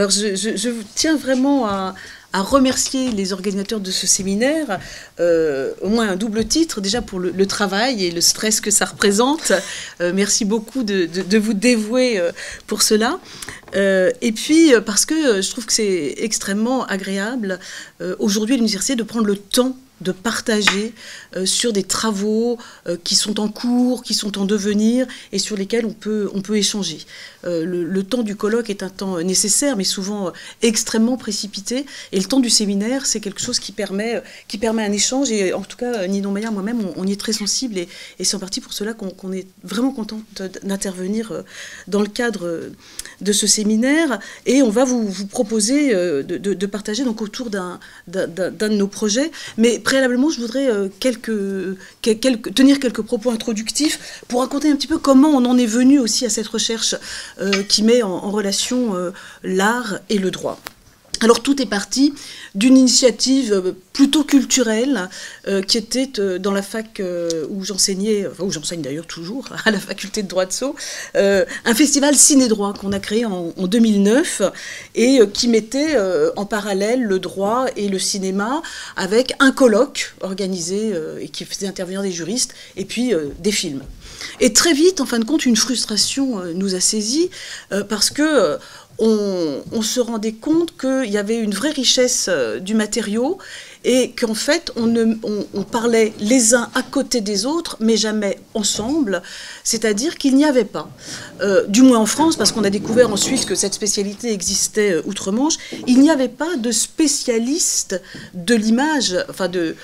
Alors, je tiens vraiment à remercier les organisateurs de ce séminaire, au moins un double titre, déjà pour le travail et le stress que ça représente. Merci beaucoup de vous dévouer pour cela. Et puis, parce que je trouve que c'est extrêmement agréable, aujourd'hui à l'université, de prendre le temps de partager sur des travaux qui sont en cours, qui sont en devenir et sur lesquels on peut échanger. Le temps du colloque est un temps nécessaire, mais souvent extrêmement précipité. Et le temps du séminaire, c'est quelque chose qui permet un échange. Et en tout cas, Ninon Maillard, moi-même, on y est très sensible. Et c'est en partie pour cela qu'on est vraiment contente d'intervenir dans le cadre de ce séminaire. Et on va vous proposer de partager donc, autour d'un de nos projets. Mais préalablement, je voudrais tenir quelques propos introductifs pour raconter un petit peu comment on en est venu aussi à cette recherche qui met en relation l'art et le droit. Alors tout est parti d'une initiative plutôt culturelle qui était dans la fac où j'enseignais, enfin où j'enseigne d'ailleurs toujours, à la faculté de droit de Sceaux, un festival ciné-droit qu'on a créé en 2009 et qui mettait en parallèle le droit et le cinéma avec un colloque organisé et qui faisait intervenir des juristes et puis des films. Et très vite, en fin de compte, une frustration nous a saisis parce que on se rendait compte qu'il y avait une vraie richesse du matériau et qu'en fait, on parlait les uns à côté des autres, mais jamais ensemble, c'est-à-dire qu'il n'y avait pas, du moins en France, parce qu'on a découvert ensuite que cette spécialité existait outre-Manche, il n'y avait pas de spécialistes de l'image, enfin de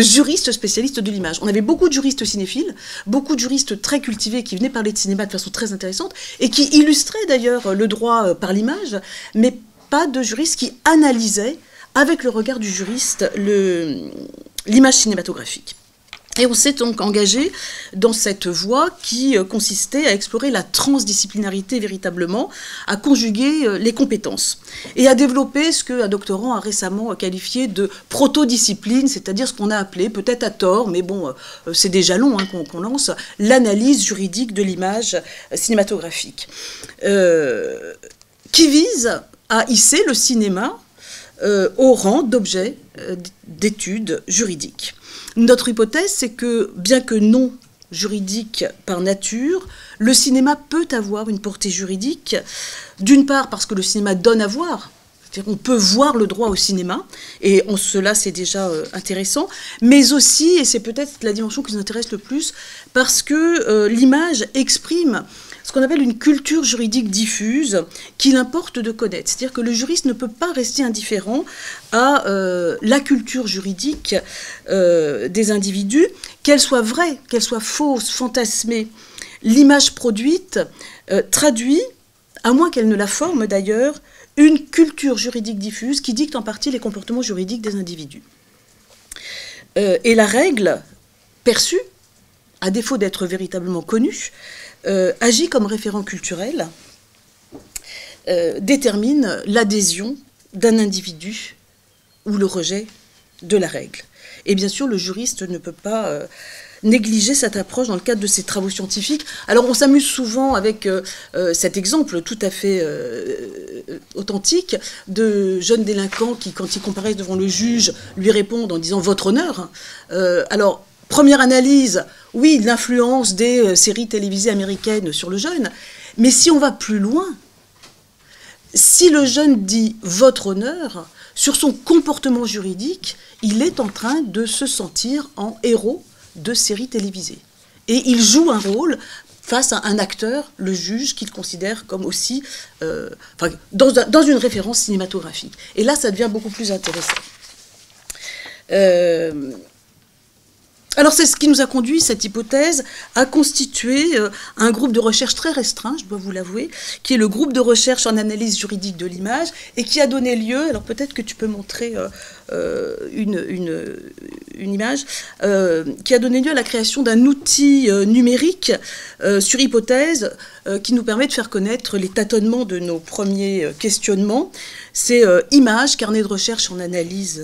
juristes spécialistes de l'image. On avait beaucoup de juristes cinéphiles, beaucoup de juristes très cultivés qui venaient parler de cinéma de façon très intéressante et qui illustraient d'ailleurs le droit par l'image, mais pas de juristes qui analysaient avec le regard du juriste l'image cinématographique. Et on s'est donc engagé dans cette voie qui consistait à explorer la transdisciplinarité véritablement, à conjuguer les compétences et à développer ce qu'un doctorant a récemment qualifié de proto-discipline, c'est-à-dire ce qu'on a appelé, peut-être à tort, mais bon, c'est des jalons qu'on lance, l'analyse juridique de l'image cinématographique, qui vise à hisser le cinéma au rang d'objet d'études juridiques. Notre hypothèse, c'est que, bien que non juridique par nature, le cinéma peut avoir une portée juridique, d'une part parce que le cinéma donne à voir, c'est-à-dire qu'on peut voir le droit au cinéma, et en cela c'est déjà intéressant, mais aussi, et c'est peut-être la dimension qui nous intéresse le plus, parce que l'image exprime ce qu'on appelle une culture juridique diffuse qu'il importe de connaître. C'est-à-dire que le juriste ne peut pas rester indifférent à la culture juridique des individus, qu'elle soit vraie, qu'elle soit fausse, fantasmée. L'image produite traduit, à moins qu'elle ne la forme d'ailleurs, une culture juridique diffuse qui dicte en partie les comportements juridiques des individus. Et la règle perçue, à défaut d'être véritablement connue, agit comme référent culturel, détermine l'adhésion d'un individu ou le rejet de la règle. Et bien sûr, le juriste ne peut pas négliger cette approche dans le cadre de ses travaux scientifiques. Alors on s'amuse souvent avec cet exemple tout à fait authentique de jeunes délinquants qui, quand ils comparaissent devant le juge, lui répondent en disant « votre honneur ». Alors, première analyse, oui, l'influence des séries télévisées américaines sur le jeune, mais si on va plus loin, si le jeune dit « votre honneur », sur son comportement juridique, il est en train de se sentir en héros de séries télévisées. Et il joue un rôle face à un acteur, le juge, qu'il considère comme aussi, dans une référence cinématographique. Et là, ça devient beaucoup plus intéressant. Alors c'est ce qui nous a conduit, cette hypothèse, à constituer un groupe de recherche très restreint, je dois vous l'avouer, qui est le groupe de recherche en analyse juridique de l'image, et qui a donné lieu, alors peut-être que tu peux montrer une image, qui a donné lieu à la création d'un outil numérique sur hypothèse qui nous permet de faire connaître les tâtonnements de nos premiers questionnements. c'est Images, carnet de recherche en analyse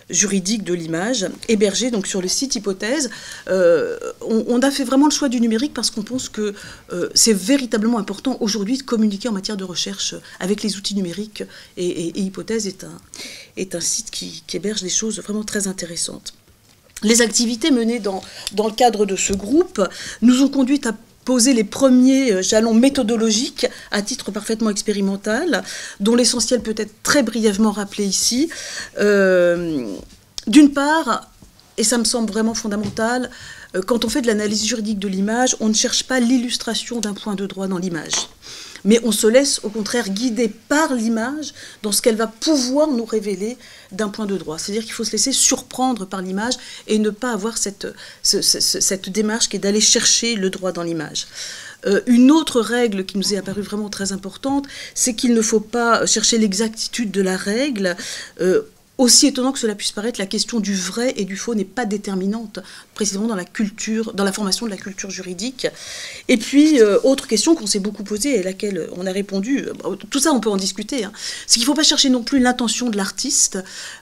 juridique de l'image, hébergé donc sur le site Hypothèse. On a fait vraiment le choix du numérique parce qu'on pense que c'est véritablement important aujourd'hui de communiquer en matière de recherche avec les outils numériques, et Hypothèse est un site qui héberge des choses vraiment très intéressantes. Les activités menées dans le cadre de ce groupe nous ont conduites à poser les premiers jalons méthodologiques à titre parfaitement expérimental, dont l'essentiel peut être très brièvement rappelé ici. D'une part, et ça me semble vraiment fondamental, quand on fait de l'analyse juridique de l'image, on ne cherche pas l'illustration d'un point de droit dans l'image, mais on se laisse au contraire guider par l'image dans ce qu'elle va pouvoir nous révéler d'un point de droit. C'est-à-dire qu'il faut se laisser surprendre par l'image et ne pas avoir cette démarche qui est d'aller chercher le droit dans l'image. Une autre règle qui nous est apparue vraiment très importante, c'est qu'il ne faut pas chercher l'exactitude de la règle. Aussi étonnant que cela puisse paraître, la question du vrai et du faux n'est pas déterminante, précisément dans la formation de la culture juridique. Et puis, autre question qu'on s'est beaucoup posée et à laquelle on a répondu, tout ça on peut en discuter, hein, c'est qu'il ne faut pas chercher non plus l'intention de l'artiste.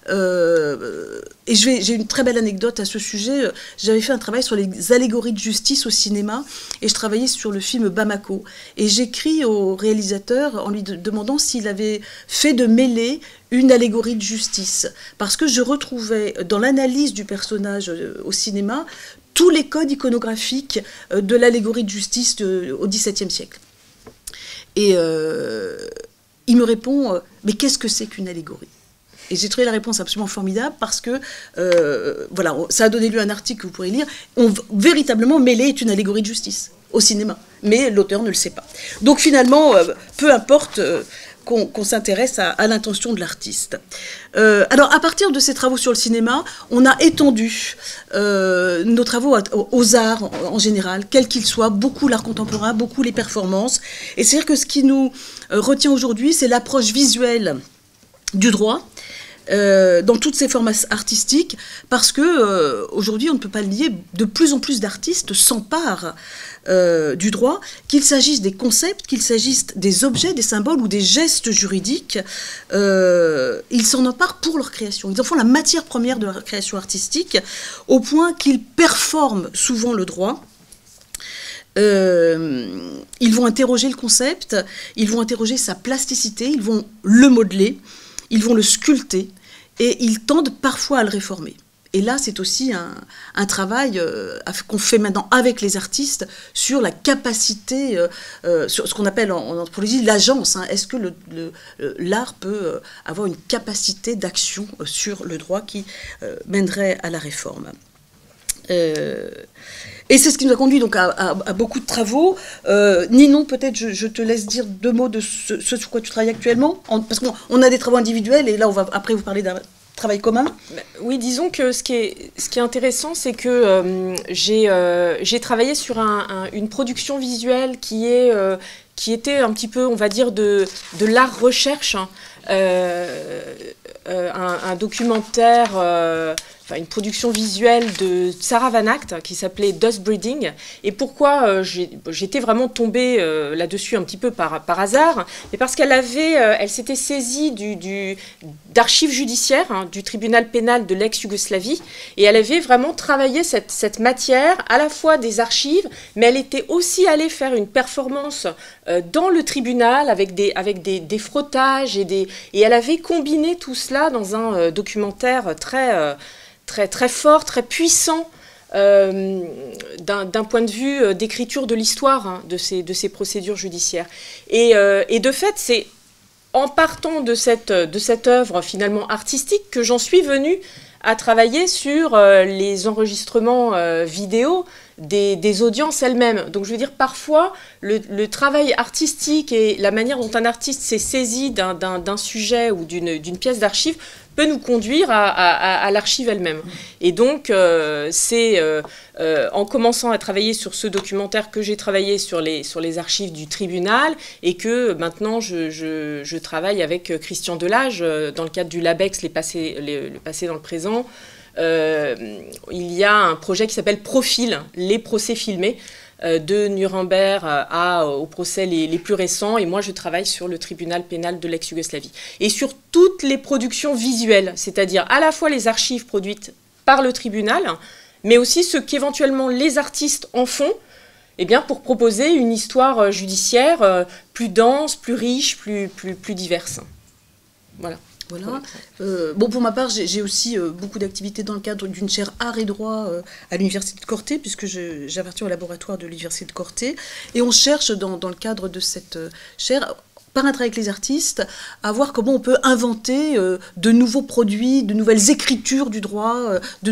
Et j'ai une très belle anecdote à ce sujet. J'avais fait un travail sur les allégories de justice au cinéma et je travaillais sur le film Bamako. Et j'écris au réalisateur en lui demandant s'il avait fait de Mêlée une allégorie de justice, parce que je retrouvais dans l'analyse du personnage au cinéma tous les codes iconographiques de l'allégorie de justice au XVIIe siècle. Et il me répond « Mais qu'est-ce que c'est qu'une allégorie ?» Et j'ai trouvé la réponse absolument formidable parce que voilà, ça a donné lieu à un article que vous pourrez lire. Véritablement, Mêlée est une allégorie de justice au cinéma, mais l'auteur ne le sait pas. Donc finalement, peu importe qu'on s'intéresse à l'intention de l'artiste. Alors, à partir de ces travaux sur le cinéma, on a étendu nos travaux aux arts en général, quels qu'ils soient, beaucoup l'art contemporain, beaucoup les performances. Et c'est-à-dire que ce qui nous retient aujourd'hui, c'est l'approche visuelle du droit, dans toutes ses formes artistiques, parce que aujourd'hui, on ne peut pas le nier, de plus en plus d'artistes s'emparent du droit, qu'il s'agisse des concepts, qu'il s'agisse des objets, des symboles ou des gestes juridiques, ils s'en emparent pour leur création. Ils en font la matière première de leur création artistique, au point qu'ils performent souvent le droit. Ils vont interroger le concept, ils vont interroger sa plasticité, ils vont le modeler, ils vont le sculpter, et ils tendent parfois à le réformer. Et là, c'est aussi un travail qu'on fait maintenant avec les artistes sur la capacité, sur ce qu'on appelle en anthropologie l'agence. Hein. Est-ce que l'art peut avoir une capacité d'action sur le droit qui mènerait à la réforme ? Et c'est ce qui nous a conduit donc à beaucoup de travaux. Ninon, peut-être je te laisse dire 2 mots de ce sur quoi tu travailles actuellement, parce qu'on a des travaux individuels et là on va après vous parler d'un travail commun. Oui, disons que ce qui est intéressant, c'est que j'ai travaillé sur une production visuelle qui était un petit peu, on va dire, de l'art recherche, hein. Un documentaire, une production visuelle de Sarah Van Act qui s'appelait Dust Breeding. Et pourquoi j'étais vraiment tombée là-dessus un petit peu par hasard, mais parce elle s'était saisie d'archives judiciaires, hein, du tribunal pénal de l'ex-Yougoslavie, et elle avait vraiment travaillé cette matière, à la fois des archives, mais elle était aussi allée faire une performance dans le tribunal avec des frottages et elle avait combiné tout cela dans un documentaire très fort, très puissant, d'un point de vue d'écriture de l'histoire, hein, de ces procédures judiciaires. Et de fait, c'est en partant de cette œuvre finalement artistique que j'en suis venue à travailler sur les enregistrements vidéo des audiences elles-mêmes. Donc je veux dire, parfois, le travail artistique et la manière dont un artiste s'est saisi d'un sujet ou d'une pièce d'archive peut nous conduire à l'archive elle-même. Et donc, c'est en commençant à travailler sur ce documentaire que j'ai travaillé sur les archives du tribunal et que maintenant je travaille avec Christian Delage dans le cadre du LABEX, le passé dans le présent. Il y a un projet qui s'appelle Profil, les procès filmés, de Nuremberg aux procès les plus récents, et moi je travaille sur le tribunal pénal de l'ex-Yougoslavie. Et sur toutes les productions visuelles, c'est-à-dire à la fois les archives produites par le tribunal, mais aussi ce qu'éventuellement les artistes en font, eh bien, pour proposer une histoire judiciaire plus dense, plus riche, plus diverse. Voilà. Voilà. Bon, pour ma part, j'ai aussi beaucoup d'activités dans le cadre d'une chaire art et droit à l'université de Corté, puisque j'appartiens au laboratoire de l'université de Corté. Et on cherche, dans le cadre de cette chaire, par un travail avec les artistes, à voir comment on peut inventer de nouveaux produits, de nouvelles écritures du droit, de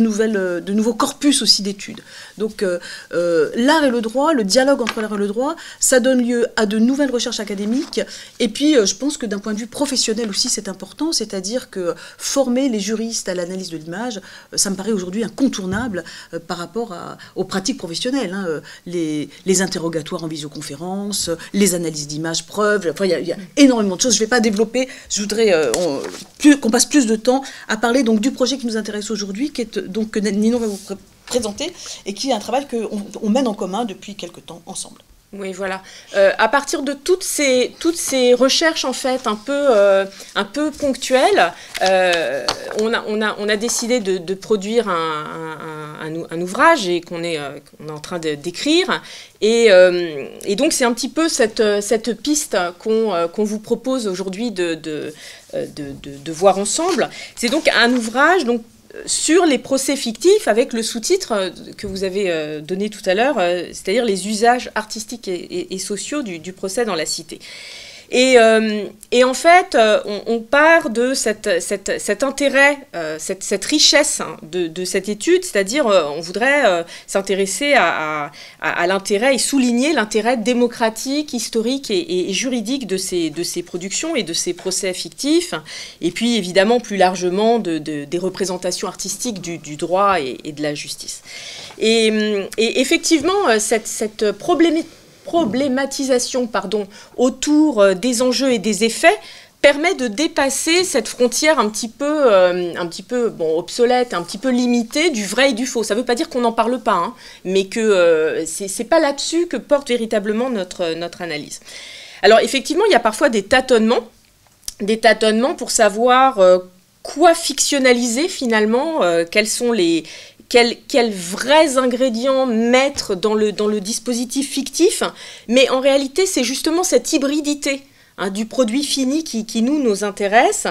nouveaux corpus aussi d'études. Donc l'art et le droit, le dialogue entre l'art et le droit, ça donne lieu à de nouvelles recherches académiques. Et puis je pense que d'un point de vue professionnel aussi c'est important, c'est-à-dire que former les juristes à l'analyse de l'image, ça me paraît aujourd'hui incontournable par rapport aux pratiques professionnelles. Hein, les interrogatoires en visioconférence, les analyses d'images, preuves, enfin, il y a énormément de choses. Je ne vais pas développer, je voudrais qu'on passe plus de temps à parler donc, du projet qui nous intéresse aujourd'hui, que Ninon va vous présenter, et qui est un travail qu'on mène en commun depuis quelque temps ensemble. Oui, voilà. À partir de toutes ces recherches en fait un peu ponctuelles, on a décidé de produire un ouvrage et qu'on est en train d'écrire. Et donc c'est un petit peu cette piste qu'on vous propose aujourd'hui de voir ensemble. C'est donc un ouvrage donc sur les procès fictifs avec le sous-titre que vous avez donné tout à l'heure, c'est-à-dire les usages artistiques et sociaux du procès dans la cité. Et en fait, on part de cet intérêt, cette richesse de cette étude, c'est-à-dire on voudrait s'intéresser à l'intérêt et souligner l'intérêt démocratique, historique et juridique de ces productions et de ces procès fictifs, et puis évidemment plus largement des représentations artistiques du droit et de la justice. Et effectivement, cette problématisation autour des enjeux et des effets permet de dépasser cette frontière un petit peu obsolète, un petit peu limitée du vrai et du faux. Ça ne veut pas dire qu'on n'en parle pas, hein, mais que c'est pas là-dessus que porte véritablement notre analyse. Alors effectivement, il y a parfois des tâtonnements pour savoir quoi fictionnaliser finalement, quels vrais ingrédients mettre dans le dispositif fictif, mais en réalité c'est justement cette hybridité du produit fini qui nous intéresse,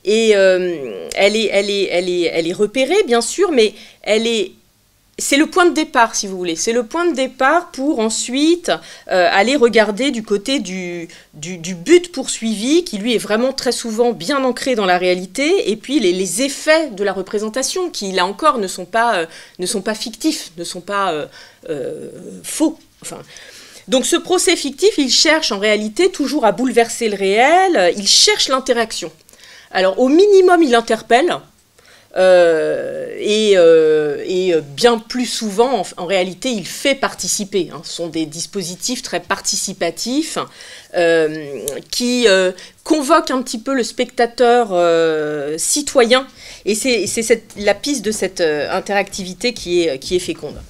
et elle est repérée bien sûr, mais c'est le point de départ, si vous voulez. C'est le point de départ pour ensuite aller regarder du côté du but poursuivi, qui lui est vraiment très souvent bien ancré dans la réalité, et puis les effets de la représentation, qui là encore ne sont pas fictifs, ne sont pas faux. Enfin, donc ce procès fictif, il cherche en réalité toujours à bouleverser le réel, il cherche l'interaction. Alors au minimum, il interpelle, et bien plus souvent, en réalité, il fait participer. Ce sont des dispositifs très participatifs qui convoquent un petit peu le spectateur citoyen. Et c'est la piste de cette interactivité qui est féconde.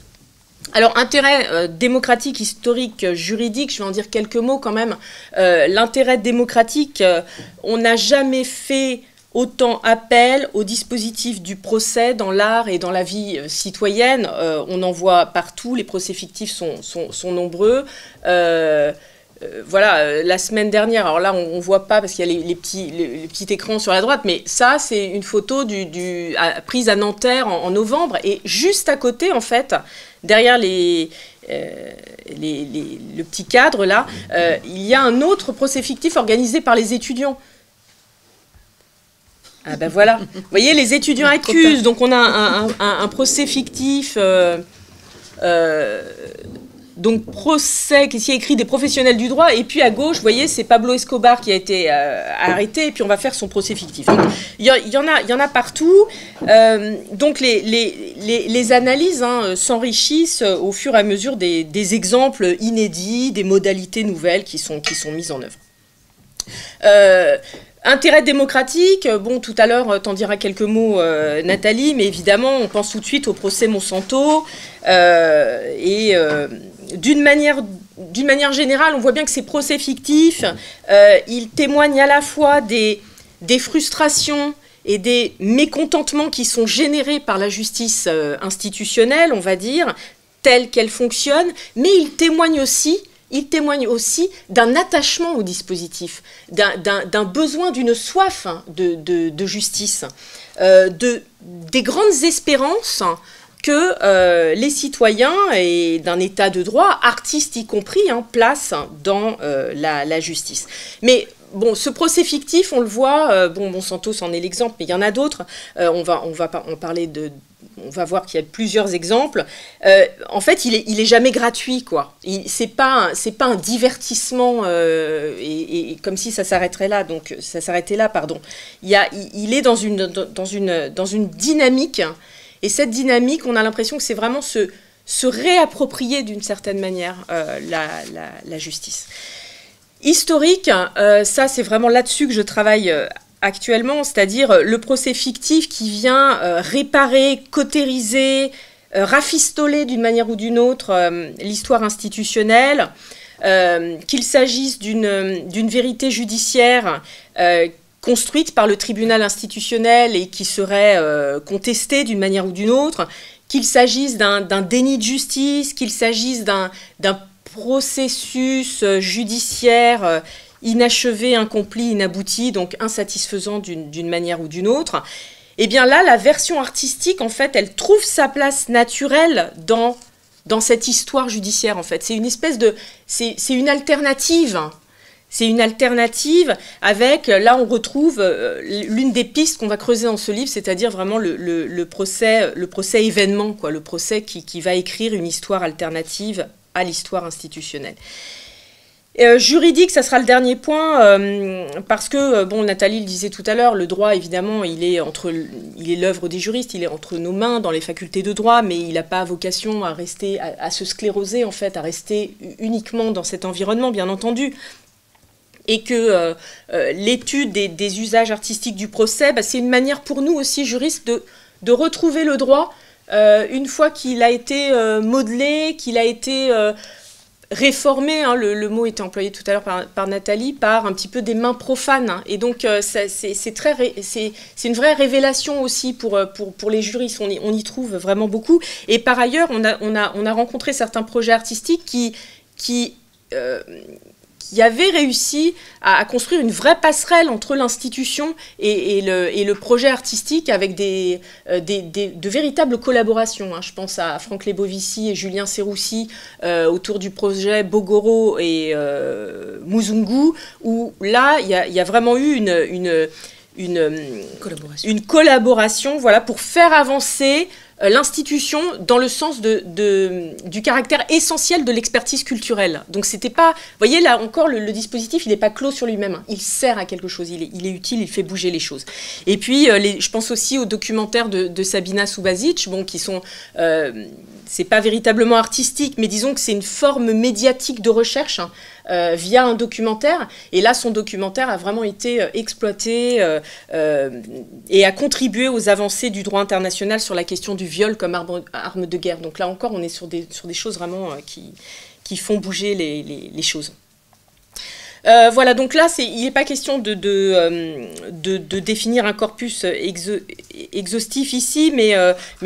Alors, intérêt démocratique, historique, juridique, je vais en dire quelques mots quand même. L'intérêt démocratique, on n'a jamais fait autant appel au dispositif du procès dans l'art et dans la vie citoyenne. On en voit partout, les procès fictifs sont nombreux. Voilà, la semaine dernière, alors là on ne voit pas parce qu'il y a les petits écrans sur la droite, mais ça c'est une photo prise à Nanterre en novembre, et juste à côté en fait, derrière le petit cadre là, il y a un autre procès fictif organisé par les étudiants. Ah ben voilà, vous voyez, les étudiants accusent, donc on a un procès fictif, donc procès qui est écrit des professionnels du droit, et puis à gauche, vous voyez, c'est Pablo Escobar qui a été arrêté, et puis on va faire son procès fictif. Donc il y en a partout, donc les analyses s'enrichissent au fur et à mesure des exemples inédits, des modalités nouvelles qui sont mises en œuvre. Intérêt démocratique, bon, tout à l'heure, t'en diras quelques mots, Nathalie, mais évidemment, on pense tout de suite au procès Monsanto. D'une manière générale, on voit bien que ces procès fictifs, ils témoignent à la fois des frustrations et des mécontentements qui sont générés par la justice institutionnelle, on va dire, telle qu'elle fonctionne, mais ils témoignent aussi d'un attachement au dispositif, d'un besoin, d'une soif de justice, des grandes espérances que les citoyens et d'un état de droit, artistes y compris, placent dans la justice. Mais bon, ce procès fictif, on le voit, Monsanto, c'en est l'exemple, mais il y en a d'autres. On va voir qu'il y a plusieurs exemples. En fait, il est jamais gratuit, quoi. C'est pas un divertissement et comme si ça s'arrêterait là. Donc ça s'arrêtait là, pardon. Il est dans une dynamique, et cette dynamique, on a l'impression que c'est vraiment se réapproprier d'une certaine manière la justice. Historique, ça c'est vraiment là-dessus que je travaille actuellement, c'est-à-dire le procès fictif qui vient réparer, cautériser, rafistoler d'une manière ou d'une autre l'histoire institutionnelle, qu'il s'agisse d'une vérité judiciaire construite par le tribunal institutionnel et qui serait contestée d'une manière ou d'une autre, qu'il s'agisse d'un déni de justice, qu'il s'agisse d'un processus judiciaire inachevé, incomplet, inabouti, donc insatisfaisant d'une manière ou d'une autre, et bien là, la version artistique, en fait, elle trouve sa place naturelle dans cette histoire judiciaire, en fait. C'est une espèce de... C'est une alternative. C'est une alternative avec... Là, on retrouve l'une des pistes qu'on va creuser dans ce livre, c'est-à-dire vraiment le procès événement, quoi, le procès qui va écrire une histoire alternative à l'histoire institutionnelle. Juridique, ça sera le dernier point, parce que, bon, Nathalie le disait tout à l'heure, le droit, évidemment, il est l'œuvre des juristes, il est entre nos mains dans les facultés de droit, mais il n'a pas vocation à rester, à se scléroser, en fait, à rester uniquement dans cet environnement, bien entendu. Et que l'étude des usages artistiques du procès, c'est une manière pour nous aussi, juristes, de retrouver le droit une fois qu'il a été modelé, qu'il a été réformé, le mot était employé tout à l'heure par Nathalie, par un petit peu des mains profanes. Et donc c'est une vraie révélation aussi pour les juristes, on y trouve vraiment beaucoup. Et par ailleurs, on a rencontré certains projets artistiques qui avait réussi à construire une vraie passerelle entre l'institution et le projet artistique avec de véritables collaborations. Je pense à Franck Lebovici et Julien Serroussi autour du projet Bogoro et Muzungu, où là, il y a vraiment eu une collaboration, voilà, pour faire avancer l'institution dans le sens du caractère essentiel de l'expertise culturelle. Donc c'était pas... Vous voyez, là encore, le dispositif, il n'est pas clos sur lui-même. Il sert à quelque chose, il est utile, il fait bouger les choses. Et puis, je pense aussi aux documentaires de Sabina Subasic, qui sont... c'est pas véritablement artistique, mais disons que c'est une forme médiatique de recherche via un documentaire. Et là, son documentaire a vraiment été exploité et a contribué aux avancées du droit international sur la question du viol comme arme de guerre. Donc là encore, on est sur des choses vraiment qui font bouger les choses. Voilà, donc là, il n'est pas question de définir un corpus exhaustif ici, mais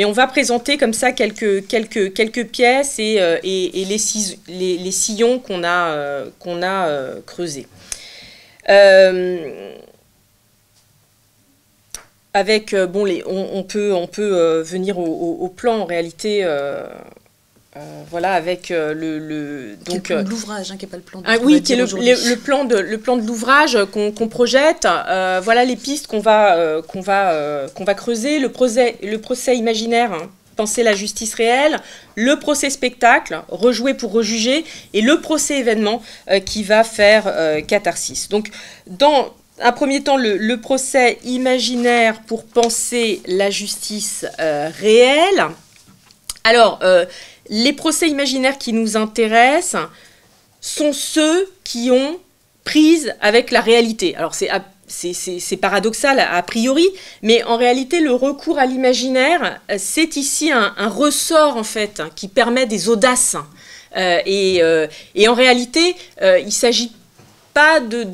on va présenter comme ça quelques pièces et les sillons qu'on a creusés. Avec, on peut venir au plan, en réalité... voilà, avec donc le plan de l'ouvrage, qui n'est pas le plan de oui, qui est le plan de l'ouvrage qu'on projette. Voilà les pistes qu'on va creuser. Le procès imaginaire, penser la justice réelle, le procès spectacle, rejouer pour rejuger, et le procès événement qui va faire catharsis. Donc, dans un premier temps, le procès imaginaire pour penser la justice réelle. Alors, les procès imaginaires qui nous intéressent sont ceux qui ont prise avec la réalité. Alors, c'est c'est paradoxal a priori, mais en réalité, le recours à l'imaginaire, c'est ici un ressort, en fait, qui permet des audaces. Et en réalité, il ne s'agit pas de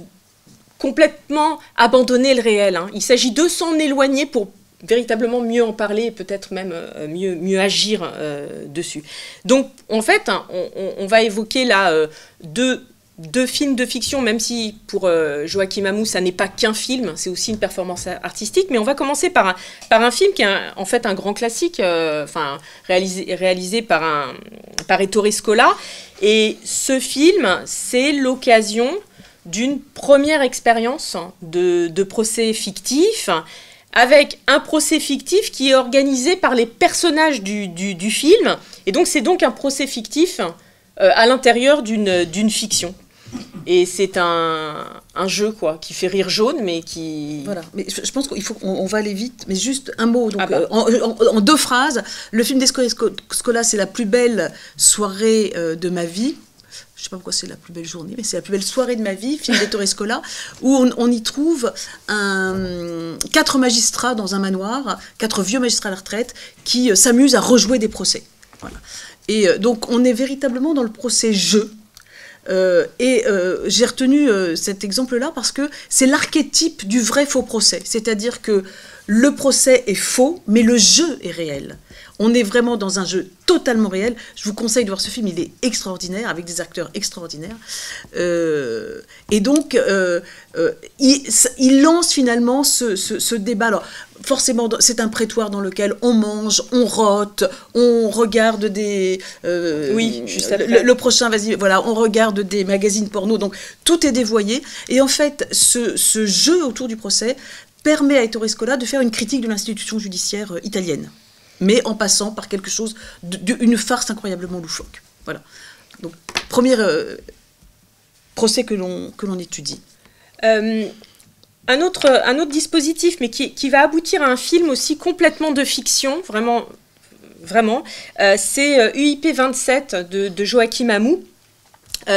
complètement abandonner le réel. Hein. Il s'agit de s'en éloigner pour véritablement mieux en parler et peut-être même mieux agir dessus. Donc, en fait, hein, on va évoquer là deux films de fiction, même si pour Joachim Amou, ça n'est pas qu'un film, c'est aussi une performance artistique. Mais on va commencer par un film qui est en fait un grand classique, réalisé par Ettore Scola. Et ce film, c'est l'occasion d'une première expérience de procès fictif, avec un procès fictif qui est organisé par les personnages du film. Et donc, c'est donc un procès fictif à l'intérieur d'une fiction. Et c'est un jeu, quoi, qui fait rire jaune, mais qui... Voilà, mais je pense qu'il faut qu'on va aller vite, mais juste un mot, donc, en 2 phrases. Le film d'Ettore Scola, c'est la plus belle soirée de ma vie. Je ne sais pas pourquoi c'est la plus belle journée, mais c'est la plus belle soirée de ma vie, film d'Ettore Scola, où on y trouve 4 magistrats dans un manoir, 4 vieux magistrats à la retraite, qui s'amusent à rejouer des procès. Voilà. Et donc, on est véritablement dans le procès-jeu. J'ai retenu cet exemple-là parce que c'est l'archétype du vrai faux procès. C'est-à-dire que le procès est faux, mais le jeu est réel. On est vraiment dans un jeu totalement réel. Je vous conseille de voir ce film, il est extraordinaire, avec des acteurs extraordinaires. Et donc, il lance finalement ce débat. Alors, forcément, c'est un prétoire dans lequel on mange, on rote, on regarde des... oui, juste après. Le prochain, vas-y, voilà, on regarde des magazines porno, donc tout est dévoyé. Et en fait, ce jeu autour du procès permet à Ettore Scola de faire une critique de l'institution judiciaire italienne, mais en passant par quelque chose, une farce incroyablement loufoque. Voilà. Donc, premier procès que l'on étudie. Un autre dispositif, mais qui va aboutir à un film aussi complètement de fiction, vraiment, c'est UIP 27 de Joachim Amou.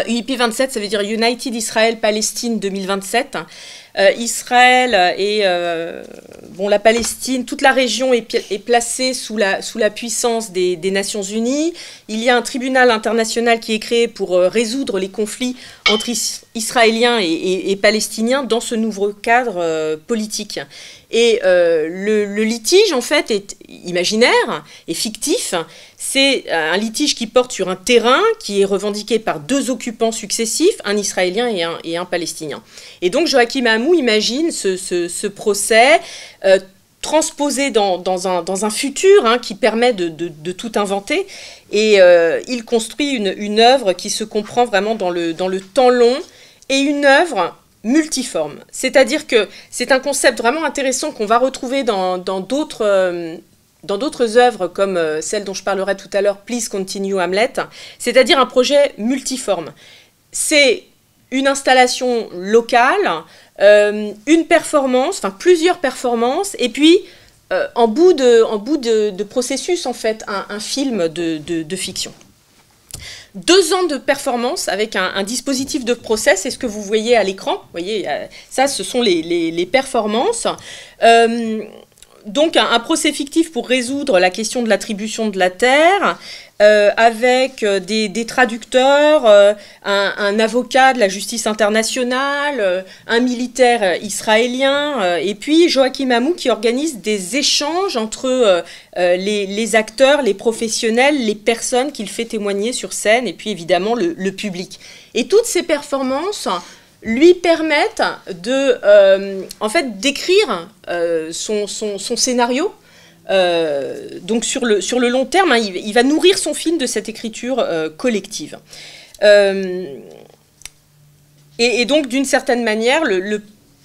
UIP 27, ça veut dire United Israel Palestine 2027. Israël et la Palestine, toute la région est placée sous la puissance des Nations Unies. Il y a un tribunal international qui est créé pour résoudre les conflits entre Israéliens et Palestiniens dans ce nouveau cadre politique. Et le litige, en fait, est imaginaire et fictif. C'est un litige qui porte sur un terrain qui est revendiqué par 2 occupants successifs, un Israélien et un Palestinien. Et donc Joachim Amou imagine ce procès transposé dans un futur qui permet de tout inventer. Et il construit une œuvre qui se comprend vraiment dans le temps long et une œuvre multiforme. C'est-à-dire que c'est un concept vraiment intéressant qu'on va retrouver dans d'autres œuvres comme celle dont je parlerai tout à l'heure, Please Continue Hamlet, c'est-à-dire un projet multiforme. C'est une installation locale, une performance, enfin plusieurs performances, et puis en bout de processus, en fait, un film de fiction. 2 ans de performance avec un dispositif de procès, c'est ce que vous voyez à l'écran. Vous voyez, ça, ce sont les performances. Donc, un procès fictif pour résoudre la question de l'attribution de la terre, avec des traducteurs, un avocat de la justice internationale, un militaire israélien, et puis Joachim Amou qui organise des échanges entre les acteurs, les professionnels, les personnes qu'il fait témoigner sur scène, et puis évidemment le public. Et toutes ces performances lui permettent d'écrire son scénario. Donc sur le long terme, il va nourrir son film de cette écriture collective. Et donc, d'une certaine manière, le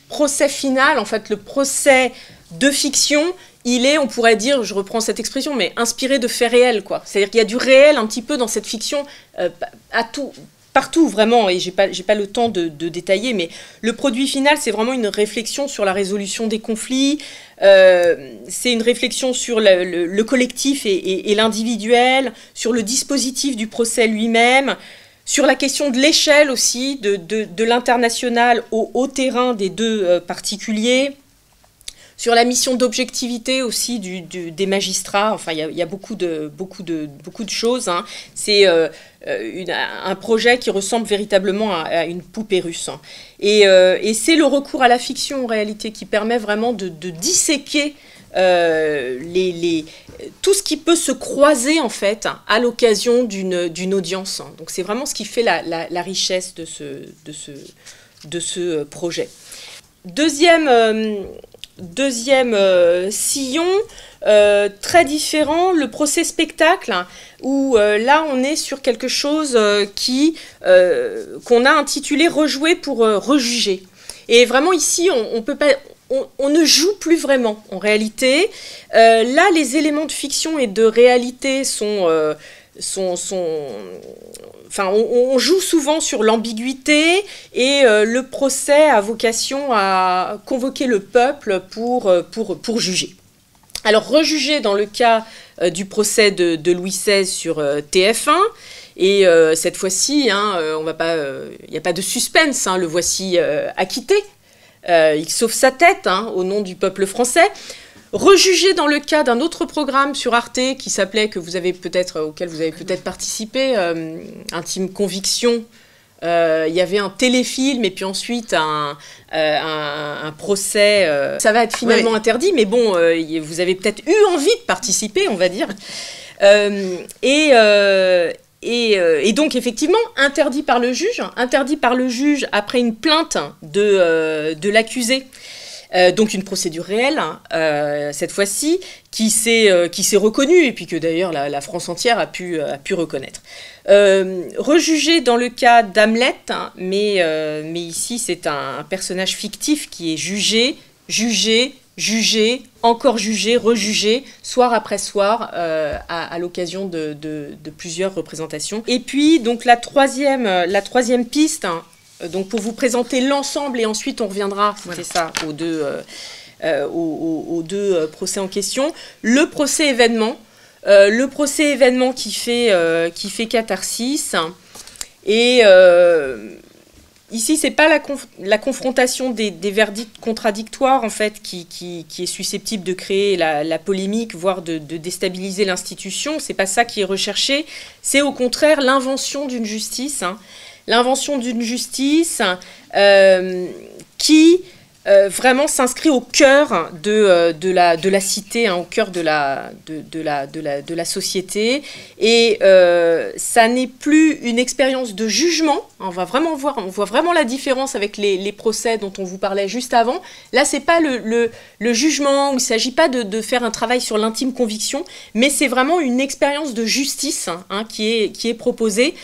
procès final, en fait, le procès de fiction, il est, on pourrait dire, je reprends cette expression, mais inspiré de faits réels, quoi. C'est-à-dire qu'il y a du réel un petit peu dans cette fiction, partout, vraiment, et j'ai pas le temps de détailler, mais le produit final, c'est vraiment une réflexion sur la résolution des conflits, c'est une réflexion sur le collectif et l'individuel, sur le dispositif du procès lui-même, Sur la question de l'échelle aussi, de l'international au terrain des deux particuliers. Sur la mission d'objectivité aussi des magistrats, enfin il y a beaucoup de choses. Hein. C'est un projet qui ressemble véritablement à une poupée russe. Hein. Et c'est le recours à la fiction en réalité qui permet vraiment de disséquer tout ce qui peut se croiser en fait à l'occasion d'une audience. Donc c'est vraiment ce qui fait la richesse de ce projet. Deuxième sillon, très différent, le procès spectacle, où là on est sur quelque chose qu'on a intitulé « Rejouer pour rejuger ». Et vraiment ici, on ne joue plus vraiment en réalité. Là, les éléments de fiction et de réalité on joue souvent sur l'ambiguïté et le procès a vocation à convoquer le peuple pour juger. Alors, rejuger dans le cas du procès de Louis XVI sur TF1, et cette fois-ci, hein, il n'y a pas de suspense, hein, le voici acquitté, il sauve sa tête hein, au nom du peuple français. Rejuger dans le cas d'un autre programme sur Arte qui s'appelait, auquel vous avez peut-être participé, Intime Conviction. Il y avait un téléfilm et puis ensuite un procès. Ça va être finalement interdit, mais bon, vous avez peut-être eu envie de participer, on va dire. Et donc, effectivement, interdit par le juge après une plainte de l'accusé. Donc une procédure réelle, cette fois-ci, qui s'est reconnue, et puis que d'ailleurs la France entière a pu reconnaître. Rejugé dans le cas d'Hamlet, hein, mais ici c'est un personnage fictif qui est jugé, encore jugé, rejugé, soir après soir, à l'occasion de plusieurs représentations. Et puis, donc la troisième piste, hein, donc pour vous présenter l'ensemble et ensuite on reviendra, c'était ça, aux deux procès en question. Le procès événement qui fait catharsis. Et ici, c'est pas la confrontation des verdicts contradictoires en fait qui est susceptible de créer la polémique, voire de déstabiliser l'institution. C'est pas ça qui est recherché. C'est au contraire l'invention d'une justice. Hein. L'invention d'une justice qui vraiment s'inscrit au cœur de la cité, hein, au cœur de la société. Et ça n'est plus une expérience de jugement. On voit vraiment la différence avec les procès dont on vous parlait juste avant. Là, c'est pas le jugement, où il ne s'agit pas de faire un travail sur l'intime conviction, mais c'est vraiment une expérience de justice hein, qui est proposée.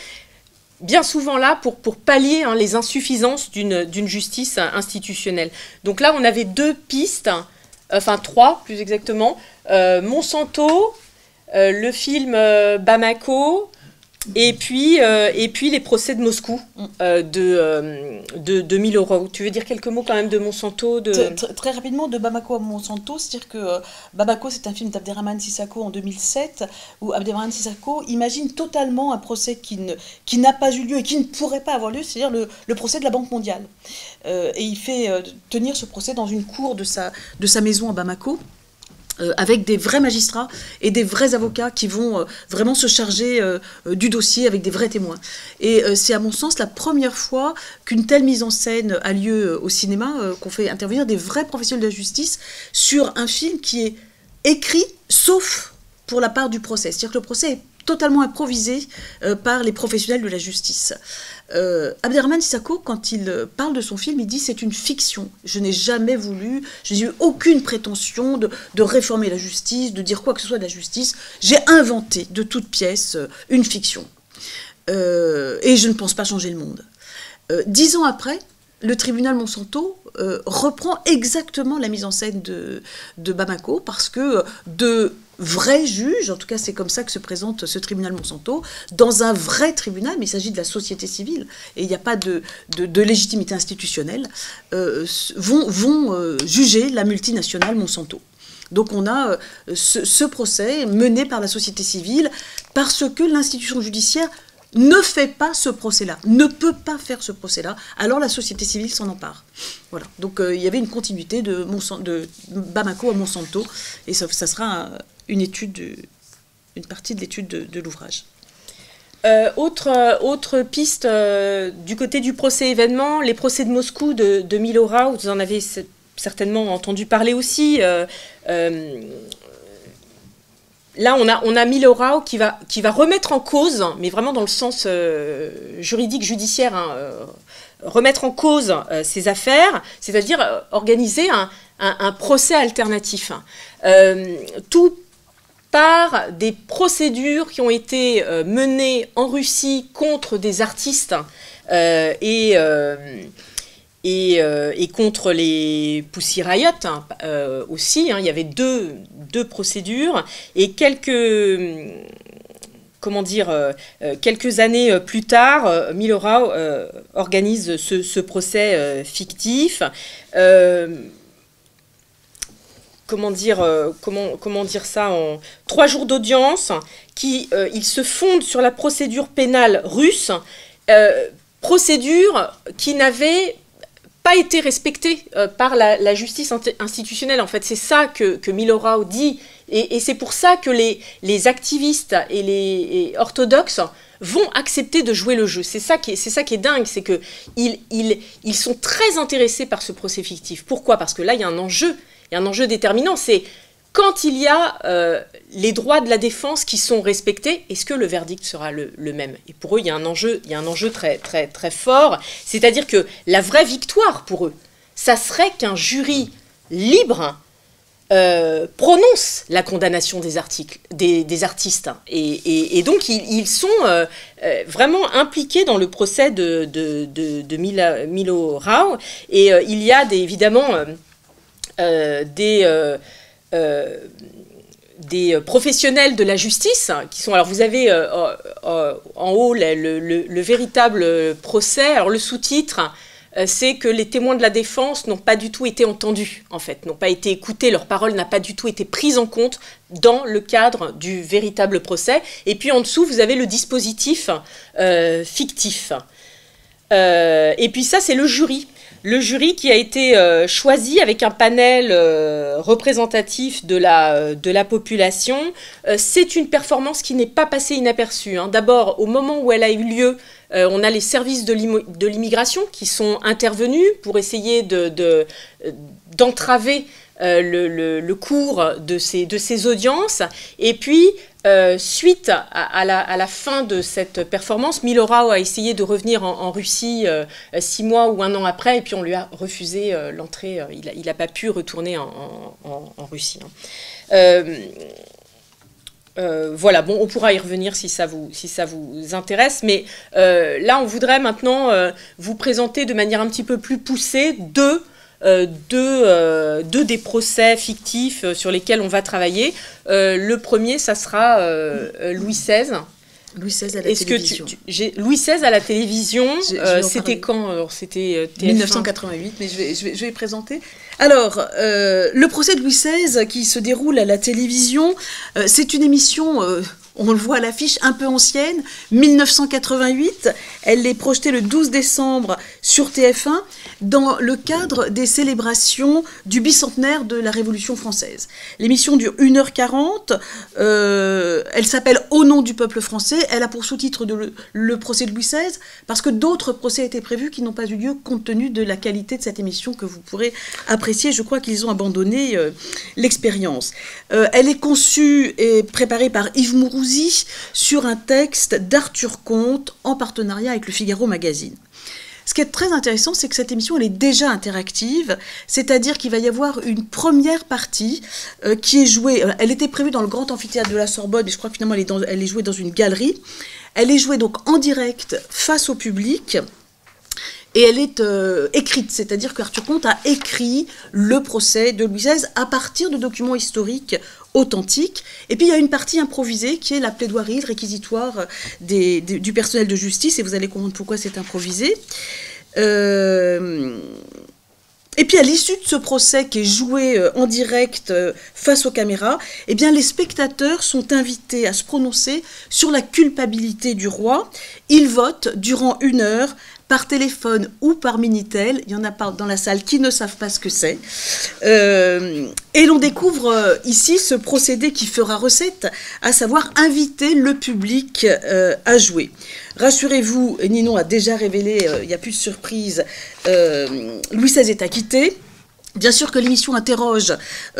Bien souvent là pour pallier hein, les insuffisances d'une justice institutionnelle. Donc là, on avait deux pistes, enfin trois plus exactement. Monsanto, le film Bamako, et puis les procès de Moscou de 1000 euros. Tu veux dire quelques mots quand même de Monsanto Très rapidement, de Bamako à Monsanto, c'est-à-dire que Bamako, c'est un film d'Abderrahmane Sissako en 2007, où Abderrahmane Sissako imagine totalement un procès qui n'a pas eu lieu et qui ne pourrait pas avoir lieu, c'est-à-dire le procès de la Banque mondiale. Et il fait tenir ce procès dans une cour de sa maison à Bamako, avec des vrais magistrats et des vrais avocats qui vont vraiment se charger du dossier avec des vrais témoins. Et c'est à mon sens la première fois qu'une telle mise en scène a lieu au cinéma, qu'on fait intervenir des vrais professionnels de la justice sur un film qui est écrit sauf pour la part du procès. C'est-à-dire que le procès est totalement improvisé par les professionnels de la justice. Abderrahmane Sissako, quand il parle de son film, il dit « c'est une fiction. Je n'ai jamais voulu, je n'ai eu aucune prétention de réformer la justice, de dire quoi que ce soit de la justice. J'ai inventé de toute pièce une fiction. Et je ne pense pas changer le monde. » 10 ans après, le tribunal Monsanto reprend exactement la mise en scène de Bamako, parce que de vrais juges, en tout cas c'est comme ça que se présente ce tribunal Monsanto, dans un vrai tribunal, mais il s'agit de la société civile, et il n'y a pas de légitimité institutionnelle, vont juger la multinationale Monsanto. Donc on a ce procès mené par la société civile, parce que l'institution judiciaire ne fait pas ce procès-là, ne peut pas faire ce procès-là, alors la société civile s'en empare. Voilà. Donc il y avait une continuité de Bamako à Monsanto, et ça sera une partie de l'étude de l'ouvrage. Autre piste du côté du procès événement, les procès de Moscou de Milorad, vous en avez certainement entendu parler aussi. Là, on a Milorad qui va remettre en cause, mais vraiment dans le sens juridique, judiciaire, hein, remettre en cause ces affaires, c'est-à-dire organiser un procès alternatif. Tout par des procédures qui ont été menées en Russie contre des artistes et contre les Pussy Riot aussi. Hein, il y avait deux procédures et quelques années plus tard, Milorad organise ce procès fictif. Comment dire ça en 3 jours d'audience, il se fonde sur la procédure pénale russe, procédure qui n'avait pas été respectée par la justice institutionnelle. En fait, c'est ça que Milorad dit, et c'est pour ça que les activistes et les orthodoxes vont accepter de jouer le jeu. C'est ça qui est dingue, c'est qu'ils sont très intéressés par ce procès fictif. Pourquoi ? Parce que là, il y a un enjeu déterminant, c'est quand il y a les droits de la défense qui sont respectés, est-ce que le verdict sera le même ? Et pour eux, il y a un enjeu très, très, très fort, c'est-à-dire que la vraie victoire pour eux, ça serait qu'un jury libre prononce la condamnation des artistes. Et donc, ils sont vraiment impliqués dans le procès de Milorad. Et il y a évidemment des professionnels de la justice qui sont... Alors, vous avez en haut le véritable procès. Alors, le sous-titre, c'est que les témoins de la défense n'ont pas du tout été entendus, en fait, n'ont pas été écoutés, leur parole n'a pas du tout été prise en compte dans le cadre du véritable procès. Et puis, en dessous, vous avez le dispositif fictif. Et puis ça, c'est le jury. Le jury qui a été choisi avec un panel représentatif de la population. C'est une performance qui n'est pas passée inaperçue. Hein. D'abord, au moment où elle a eu lieu, on a les services de l'immigration qui sont intervenus pour essayer d'entraver le cours de ces audiences. Et puis, suite à la fin de cette performance, Milorad a essayé de revenir en Russie 6 mois ou 1 an après, et puis on lui a refusé l'entrée. Il n'a pas pu retourner en Russie. Voilà, bon, on pourra y revenir si ça vous intéresse, mais là, on voudrait maintenant vous présenter de manière un petit peu plus poussée deux des procès fictifs sur lesquels on va travailler. Le premier, ça sera Louis XVI. Louis XVI à la télévision. Louis XVI à la télévision, c'était quand? Alors, c'était TF1. 1988, mais je vais présenter. Alors, le procès de Louis XVI qui se déroule à la télévision, c'est une émission... on le voit à l'affiche, un peu ancienne, 1988. Elle est projetée le 12 décembre sur TF1 dans le cadre des célébrations du bicentenaire de la Révolution française. L'émission dure 1h40. Elle s'appelle « Au nom du peuple français ». Elle a pour sous-titre le procès de Louis XVI, parce que d'autres procès étaient prévus qui n'ont pas eu lieu compte tenu de la qualité de cette émission que vous pourrez apprécier. Je crois qu'ils ont abandonné l'expérience. Elle est conçue et préparée par Yves Mourouzi sur un texte d'Arthur Comte en partenariat avec le Figaro Magazine. Ce qui est très intéressant, c'est que cette émission, elle est déjà interactive, c'est-à-dire qu'il va y avoir une première partie qui est jouée, elle était prévue dans le grand amphithéâtre de la Sorbonne, mais je crois que finalement elle est jouée dans une galerie. Elle est jouée donc en direct face au public. Et elle est écrite, c'est-à-dire qu'Arthur Comte a écrit le procès de Louis XVI à partir de documents historiques authentiques. Et puis il y a une partie improvisée qui est la plaidoirie, le réquisitoire du personnel de justice, et vous allez comprendre pourquoi c'est improvisé. Et puis à l'issue de ce procès qui est joué en direct face aux caméras, eh bien les spectateurs sont invités à se prononcer sur la culpabilité du roi. Ils votent durant 1 heure par téléphone ou par Minitel. Il y en a pas dans la salle qui ne savent pas ce que c'est. Et l'on découvre ici ce procédé qui fera recette, à savoir inviter le public à jouer. Rassurez-vous, Ninon a déjà révélé, il n'y a plus de surprise, Louis XVI est acquitté. Bien sûr que l'émission interroge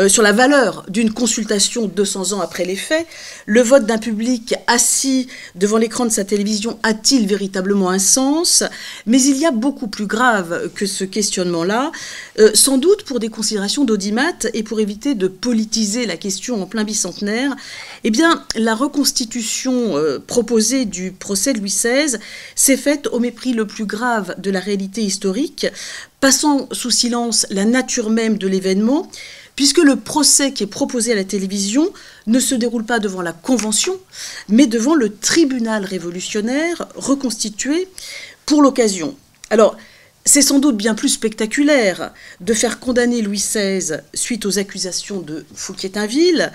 sur la valeur d'une consultation 200 ans après les faits. Le vote d'un public assis devant l'écran de sa télévision a-t-il véritablement un sens? Mais il y a beaucoup plus grave que ce questionnement-là, sans doute pour des considérations d'audimat et pour éviter de politiser la question en plein bicentenaire. Eh bien, la reconstitution proposée du procès de Louis XVI s'est faite au mépris le plus grave de la réalité historique, passant sous silence la nature même de l'événement, puisque le procès qui est proposé à la télévision ne se déroule pas devant la Convention, mais devant le tribunal révolutionnaire reconstitué pour l'occasion. Alors, c'est sans doute bien plus spectaculaire de faire condamner Louis XVI suite aux accusations de Fouquier-Tinville.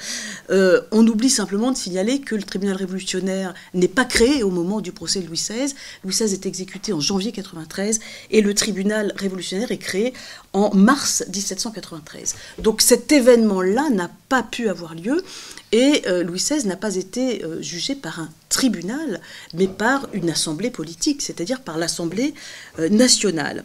On oublie simplement de signaler que le tribunal révolutionnaire n'est pas créé au moment du procès de Louis XVI. Louis XVI est exécuté en janvier 1993 et le tribunal révolutionnaire est créé en mars 1793. Donc cet événement-là n'a pas pu avoir lieu. Et Louis XVI n'a pas été jugé par un tribunal, mais par une assemblée politique, c'est-à-dire par l'Assemblée nationale.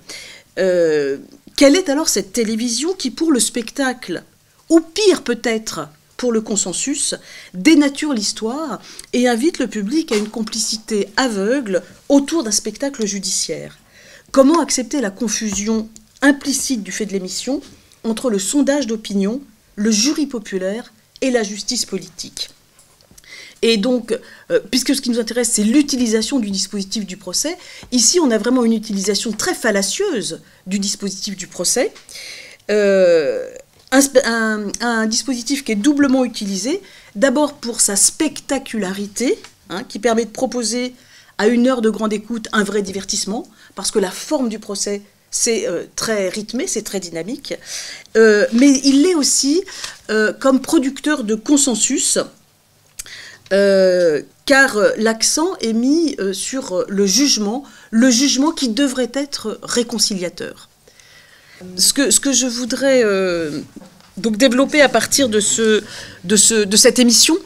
Quelle est alors cette télévision qui, pour le spectacle, ou pire peut-être pour le consensus, dénature l'histoire et invite le public à une complicité aveugle autour d'un spectacle judiciaire? Comment accepter la confusion implicite du fait de l'émission entre le sondage d'opinion, le jury populaire et la justice politique? Et donc, puisque ce qui nous intéresse, c'est l'utilisation du dispositif du procès, ici, on a vraiment une utilisation très fallacieuse du dispositif du procès, un dispositif qui est doublement utilisé, d'abord pour sa spectacularité, qui permet de proposer à 1 heure de grande écoute un vrai divertissement, parce que la forme du procès, c'est très rythmé, c'est très dynamique, mais il l'est aussi comme producteur de consensus, car l'accent est mis sur le jugement qui devrait être réconciliateur. Ce que je voudrais donc développer à partir de cette émission,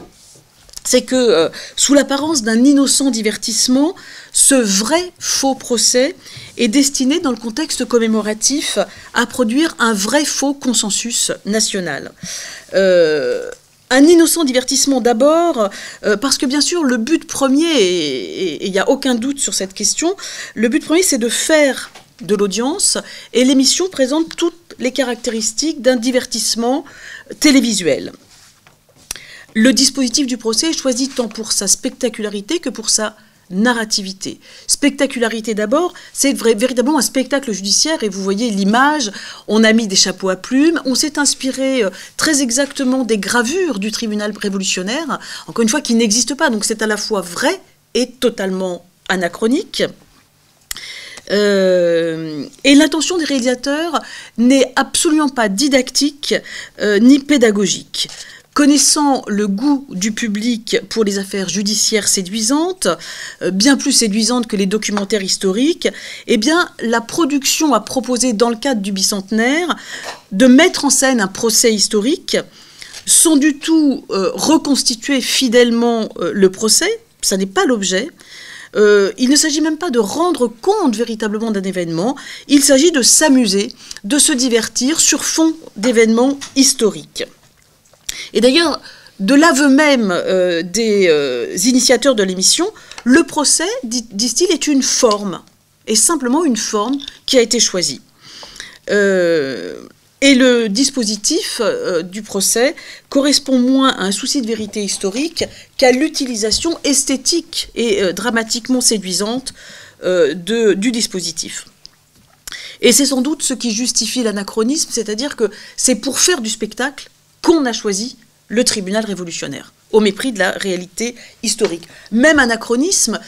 c'est que sous l'apparence d'un innocent divertissement, ce vrai faux procès est destiné, dans le contexte commémoratif, à produire un vrai faux consensus national. Un innocent divertissement d'abord, parce que bien sûr le but premier, et il n'y a aucun doute sur cette question, le but premier c'est de faire de l'audience, et l'émission présente toutes les caractéristiques d'un divertissement télévisuel. Le dispositif du procès est choisi tant pour sa spectacularité que pour sa narrativité. Spectacularité d'abord, c'est véritablement un spectacle judiciaire, et vous voyez l'image, on a mis des chapeaux à plumes, on s'est inspiré très exactement des gravures du tribunal révolutionnaire, encore une fois qui n'existe pas, donc c'est à la fois vrai et totalement anachronique. Et l'intention des réalisateurs n'est absolument pas didactique ni pédagogique. Connaissant le goût du public pour les affaires judiciaires séduisantes, bien plus séduisantes que les documentaires historiques, eh bien, la production a proposé, dans le cadre du bicentenaire, de mettre en scène un procès historique, sans du tout reconstituer fidèlement le procès, ça n'est pas l'objet. Il ne s'agit même pas de rendre compte véritablement d'un événement, il s'agit de s'amuser, de se divertir sur fond d'événements historiques. Et d'ailleurs, de l'aveu même des initiateurs de l'émission, le procès, disent-ils, est une forme, et simplement une forme qui a été choisie. Et le dispositif du procès correspond moins à un souci de vérité historique qu'à l'utilisation esthétique et dramatiquement séduisante du dispositif. Et c'est sans doute ce qui justifie l'anachronisme, c'est-à-dire que c'est pour faire du spectacle qu'on a choisi le tribunal révolutionnaire, au mépris de la réalité historique. Même anachronisme,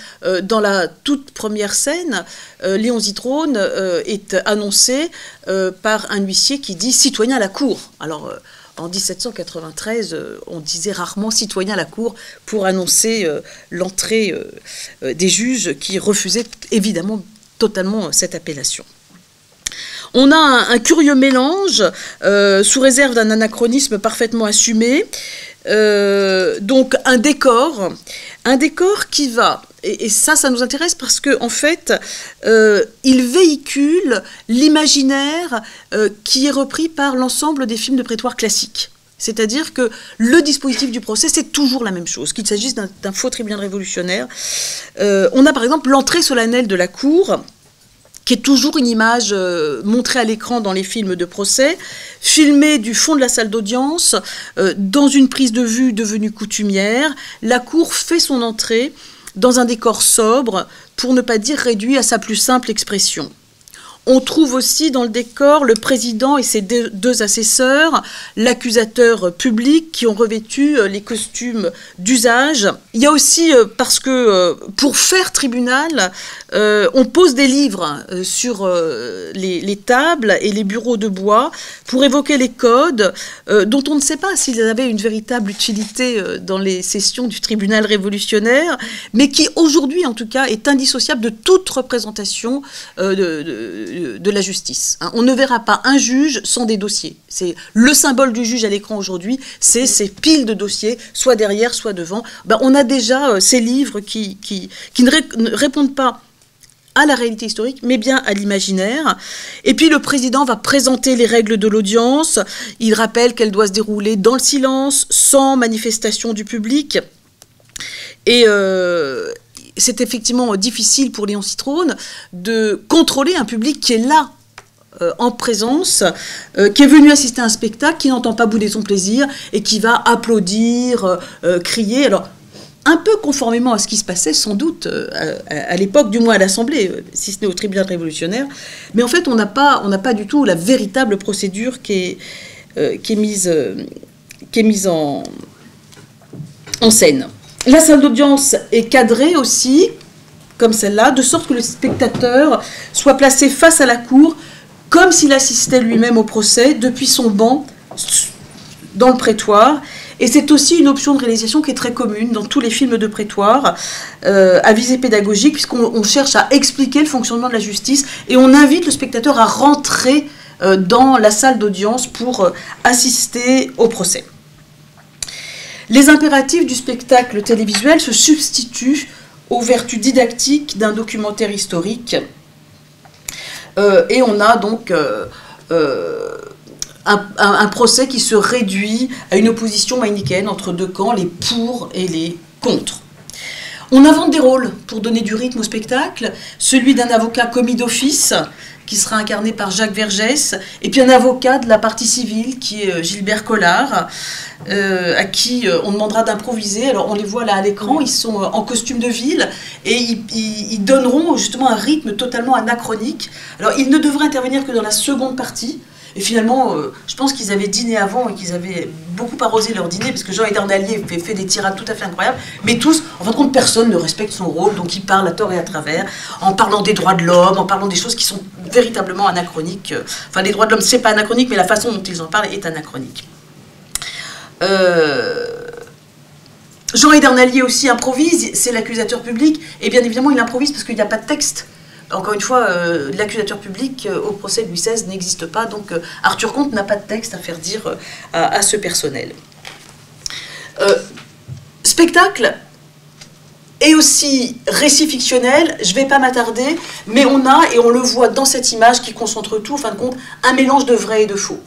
dans la toute première scène, Léon Zitrone est annoncé par un huissier qui dit « citoyen à la cour ». Alors, en 1793, on disait rarement « citoyen à la cour » pour annoncer l'entrée des juges qui refusaient évidemment totalement cette appellation. On a un curieux mélange, sous réserve d'un anachronisme parfaitement assumé, donc un décor qui va, et ça nous intéresse parce que en fait, il véhicule l'imaginaire qui est repris par l'ensemble des films de prétoire classiques. C'est-à-dire que le dispositif du procès, c'est toujours la même chose, qu'il s'agisse d'un faux tribunal révolutionnaire. On a par exemple l'entrée solennelle de la cour, qui est toujours une image montrée à l'écran dans les films de procès, filmée du fond de la salle d'audience, dans une prise de vue devenue coutumière. La cour fait son entrée dans un décor sobre, pour ne pas dire réduit à sa plus simple expression. On trouve aussi dans le décor le président et ses deux assesseurs, l'accusateur public qui ont revêtu les costumes d'usage. Il y a aussi, parce que pour faire tribunal, on pose des livres sur les tables et les bureaux de bois pour évoquer les codes dont on ne sait pas s'ils avaient une véritable utilité dans les sessions du tribunal révolutionnaire, mais qui aujourd'hui en tout cas est indissociable de toute représentation de la justice. On ne verra pas un juge sans des dossiers. C'est le symbole du juge à l'écran aujourd'hui, c'est ces piles de dossiers, soit derrière, soit devant. On a déjà ces livres qui ne répondent pas à la réalité historique, mais bien à l'imaginaire. Et puis le président va présenter les règles de l'audience. Il rappelle qu'elle doit se dérouler dans le silence, sans manifestation du public. Et c'est effectivement difficile pour Léon Zitrone de contrôler un public qui est là, en présence, qui est venu assister à un spectacle, qui n'entend pas bouder son plaisir et qui va applaudir, crier. Alors, un peu conformément à ce qui se passait sans doute à l'époque, du moins à l'Assemblée, si ce n'est au tribunal révolutionnaire. Mais en fait, on n'a pas du tout la véritable procédure qui est mise en scène. La salle d'audience est cadrée aussi, comme celle-là, de sorte que le spectateur soit placé face à la cour, comme s'il assistait lui-même au procès, depuis son banc, dans le prétoire. Et c'est aussi une option de réalisation qui est très commune dans tous les films de prétoire, à visée pédagogique, puisqu'on cherche à expliquer le fonctionnement de la justice, et on invite le spectateur à rentrer dans la salle d'audience pour assister au procès. Les impératifs du spectacle télévisuel se substituent aux vertus didactiques d'un documentaire historique. Et on a donc un procès qui se réduit à une opposition manichéenne entre deux camps, les pour et les contre. On invente des rôles pour donner du rythme au spectacle, celui d'un avocat commis d'office, qui sera incarné par Jacques Vergès, et puis un avocat de la partie civile, qui est Gilbert Collard, à qui on demandera d'improviser. Alors on les voit là à l'écran, ils sont en costume de ville, et ils donneront justement un rythme totalement anachronique. Alors ils ne devraient intervenir que dans la seconde partie, et finalement, je pense qu'ils avaient dîné avant et qu'ils avaient beaucoup arrosé leur dîner, parce que Jean Edernalier fait des tirades tout à fait incroyables, mais tous, en fin de compte, personne ne respecte son rôle, donc il parle à tort et à travers, en parlant des droits de l'homme, en parlant des choses qui sont véritablement anachroniques. Enfin, les droits de l'homme, c'est pas anachronique, mais la façon dont ils en parlent est anachronique. Jean Edernalier aussi improvise, c'est l'accusateur public, et bien évidemment, il improvise parce qu'il n'y a pas de texte. Encore une fois, l'accusateur public au procès de Louis XVI n'existe pas, donc Arthur Comte n'a pas de texte à faire dire à ce personnel. Spectacle et aussi récit fictionnel, je ne vais pas m'attarder, mais on a, et on le voit dans cette image qui concentre tout, en fin de compte, un mélange de vrai et de faux.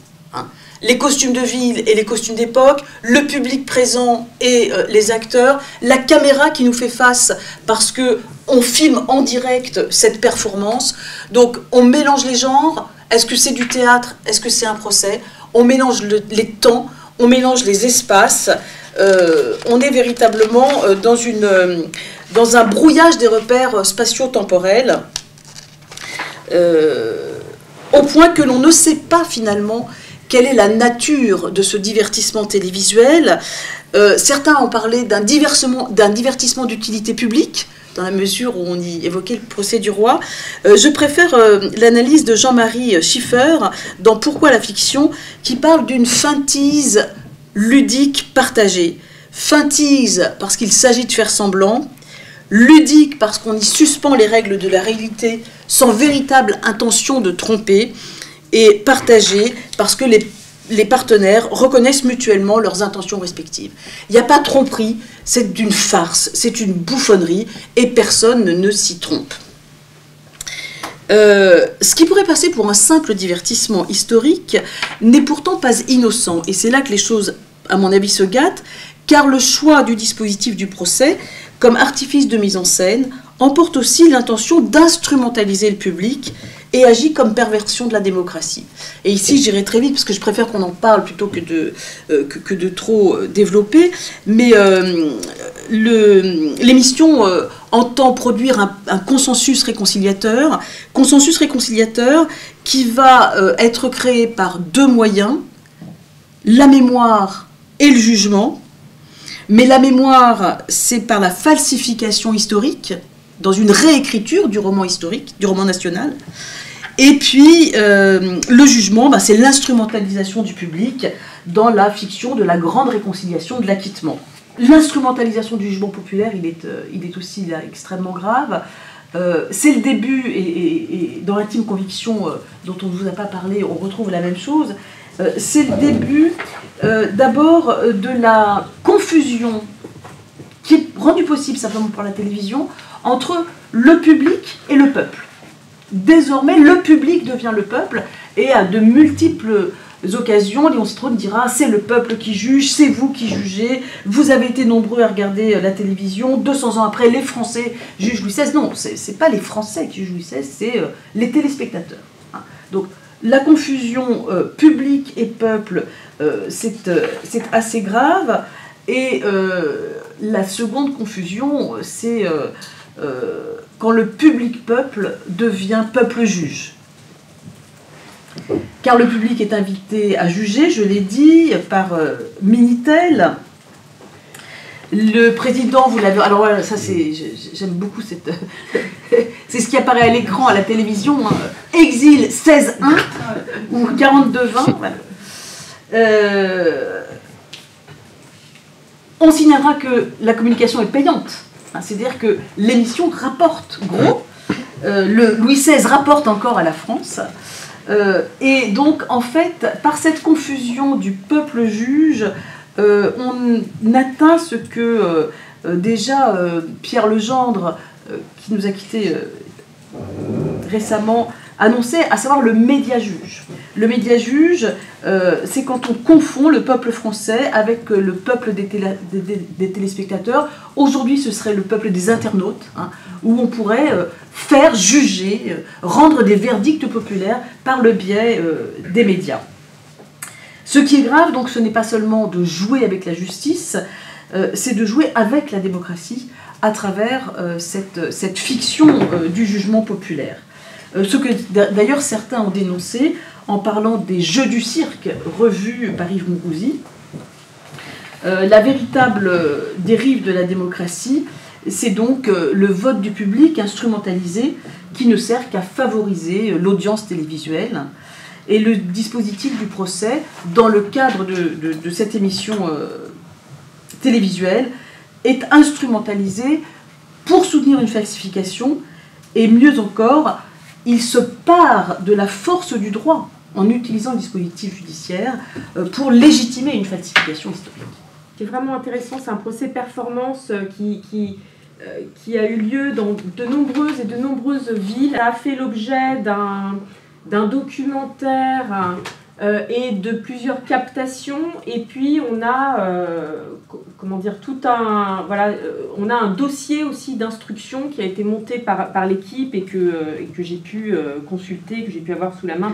Les costumes de ville et les costumes d'époque, le public présent et les acteurs, la caméra qui nous fait face parce qu'on filme en direct cette performance. Donc on mélange les genres, est-ce que c'est du théâtre, est-ce que c'est un procès? On mélange les temps, on mélange les espaces, on est véritablement dans un brouillage des repères spatio-temporels, au point que l'on ne sait pas finalement quelle est la nature de ce divertissement télévisuel. Certains ont parlé d'un divertissement d'utilité publique, dans la mesure où on y évoquait le procès du roi. Je préfère l'analyse de Jean-Marie Schiffer dans Pourquoi la fiction, qui parle d'une feintise ludique partagée. Feintise parce qu'il s'agit de faire semblant, ludique parce qu'on y suspend les règles de la réalité sans véritable intention de tromper, et partagée parce que les partenaires reconnaissent mutuellement leurs intentions respectives. Il n'y a pas de tromperie, c'est d'une farce, c'est une bouffonnerie, et personne ne s'y trompe. Ce qui pourrait passer pour un simple divertissement historique n'est pourtant pas innocent, et c'est là que les choses, à mon avis, se gâtent, car le choix du dispositif du procès, comme artifice de mise en scène, emporte aussi l'intention d'instrumentaliser le public et agit comme perversion de la démocratie. Et ici, j'irai très vite, parce que je préfère qu'on en parle plutôt que de trop développer, mais l'émission entend produire un consensus réconciliateur qui va être créé par deux moyens, la mémoire et le jugement. Mais la mémoire, c'est par la falsification historique, dans une réécriture du roman historique, du roman national. Et puis, le jugement, c'est l'instrumentalisation du public dans la fiction de la grande réconciliation, de l'acquittement. L'instrumentalisation du jugement populaire, il est aussi là, extrêmement grave. C'est le début, et dans l'intime conviction dont on ne vous a pas parlé, on retrouve la même chose. C'est le début d'abord de la confusion qui est rendue possible simplement par la télévision entre le public et le peuple. Désormais, le public devient le peuple, et à de multiples occasions, Léon Strauss dira « c'est le peuple qui juge, c'est vous qui jugez, vous avez été nombreux à regarder la télévision, 200 ans après, les Français jugent Louis XVI ». Non, ce n'est pas les Français qui jugent Louis XVI, c'est les téléspectateurs. Donc, la confusion public et peuple, c'est assez grave. Et la seconde confusion, c'est quand le public-peuple devient peuple-juge. Car le public est invité à juger, je l'ai dit, par Minitel. Le président, vous l'avez... Alors voilà, ça c'est... J'aime beaucoup cette... c'est ce qui apparaît à l'écran, à la télévision. Hein. Exil 16-1 ou 42-20. Voilà. On signalera que la communication est payante. Hein, c'est-à-dire que l'émission rapporte, gros. Le Louis XVI rapporte encore à la France. Et donc, en fait, par cette confusion du peuple juge, on atteint ce que déjà Pierre Legendre, qui nous a quittés récemment, annonçait, à savoir le média-juge. Le média-juge, c'est quand on confond le peuple français avec le peuple des téléspectateurs. Aujourd'hui, ce serait le peuple des internautes, hein, où on pourrait faire juger, rendre des verdicts populaires par le biais des médias. Ce qui est grave, donc, ce n'est pas seulement de jouer avec la justice, c'est de jouer avec la démocratie à travers cette fiction du jugement populaire. Ce que d'ailleurs certains ont dénoncé en parlant des jeux du cirque revus par Yves Mourouzi. La véritable dérive de la démocratie, c'est donc le vote du public instrumentalisé qui ne sert qu'à favoriser l'audience télévisuelle. Et le dispositif du procès, dans le cadre de cette émission télévisuelle, est instrumentalisé pour soutenir une falsification, et mieux encore, il se part de la force du droit en utilisant le dispositif judiciaire pour légitimer une falsification historique. Ce qui est vraiment intéressant, c'est un procès performance qui a eu lieu dans de nombreuses villes. Ça a fait l'objet d'un documentaire et de plusieurs captations, et puis on a on a un dossier aussi d'instruction qui a été monté par l'équipe et que j'ai pu consulter, que j'ai pu avoir sous la main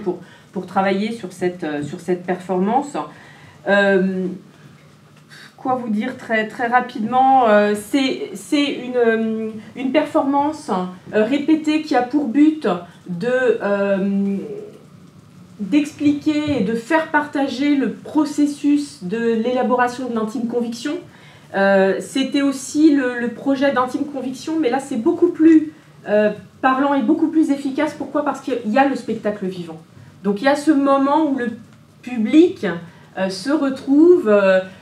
pour travailler sur cette performance. Quoi vous dire très rapidement, c'est une performance répétée qui a pour but d'expliquer et de faire partager le processus de l'élaboration de l'intime conviction. C'était aussi le projet d'intime conviction, mais là c'est beaucoup plus parlant et beaucoup plus efficace. Pourquoi? Parce qu'il y a le spectacle vivant. Donc il y a ce moment où le public se retrouve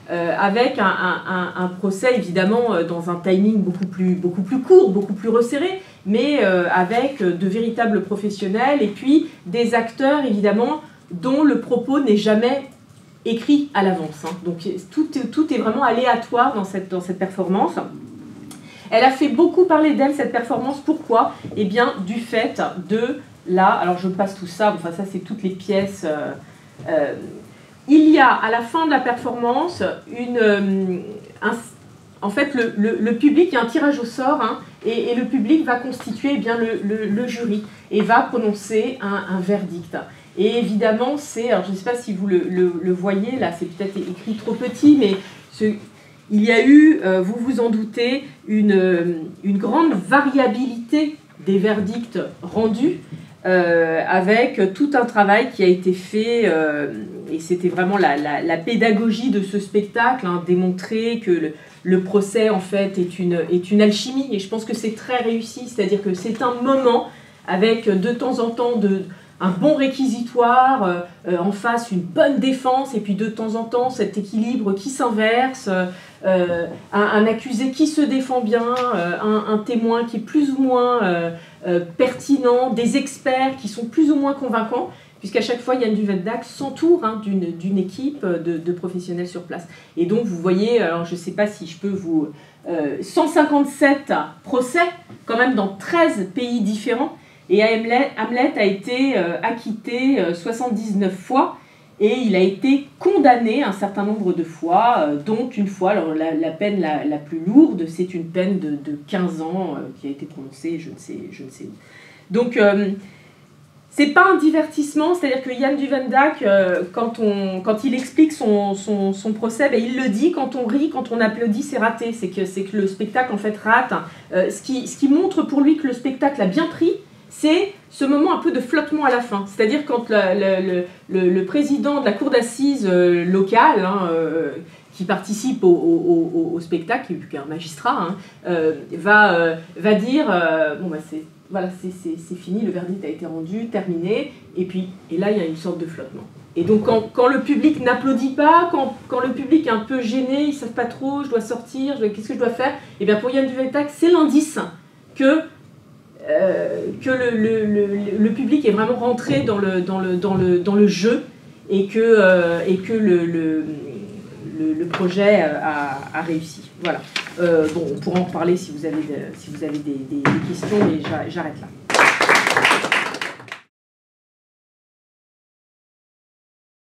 avec un procès, évidemment, dans un timing beaucoup plus court, beaucoup plus resserré, mais avec de véritables professionnels et puis des acteurs, évidemment, dont le propos n'est jamais écrit à l'avance. Hein. Donc tout est vraiment aléatoire dans cette performance. Elle a fait beaucoup parler d'elle, cette performance. Pourquoi? Eh bien, du fait de là, alors je passe tout ça, enfin ça c'est toutes les pièces. Il y a à la fin de la performance en fait le public, il y a un tirage au sort, hein, et le public va constituer, eh bien, le jury et va prononcer un verdict. Et évidemment, alors je ne sais pas si vous le voyez, là c'est peut-être écrit trop petit, mais il y a eu, vous vous en doutez, une grande variabilité des verdicts rendus, avec tout un travail qui a été fait, et c'était vraiment la pédagogie de ce spectacle, hein, démontrer que le procès en fait est une alchimie, et je pense que c'est très réussi, c'est-à-dire que c'est un moment avec de temps en temps un bon réquisitoire, en face une bonne défense, et puis de temps en temps cet équilibre qui s'inverse, un accusé qui se défend bien, un témoin qui est plus ou moins pertinent, des experts qui sont plus ou moins convaincants, puisqu'à chaque fois Yann Duvendac s'entoure, hein, d'une équipe de professionnels sur place. Et donc vous voyez, alors je ne sais pas si je peux vous... 157 procès, quand même dans 13 pays différents, et Hamlet a été acquitté 79 fois, et il a été condamné un certain nombre de fois, dont une fois, alors la peine la plus lourde, c'est une peine de 15 ans qui a été prononcée, je ne sais où. Donc, c'est pas un divertissement, c'est-à-dire que Yann Duvendac, quand il explique son procès, ben, il le dit, quand on rit, quand on applaudit, c'est raté, c'est que le spectacle en fait rate. Ce qui montre pour lui que le spectacle a bien pris, c'est ce moment un peu de flottement à la fin. C'est-à-dire quand le président de la cour d'assises locale, hein, qui participe au spectacle, qui est un magistrat, hein, va dire bon, bah, c'est fini, le verdict a été rendu, terminé, et là il y a une sorte de flottement. Et donc quand le public n'applaudit pas, quand le public est un peu gêné, ils ne savent pas trop, je dois sortir, qu'est-ce que je dois faire, et bien pour Yann Duvendac, c'est l'indice que le public est vraiment rentré dans le jeu, et que le projet a réussi. Voilà. Bon, on pourra en reparler si vous avez des questions, mais j'arrête là.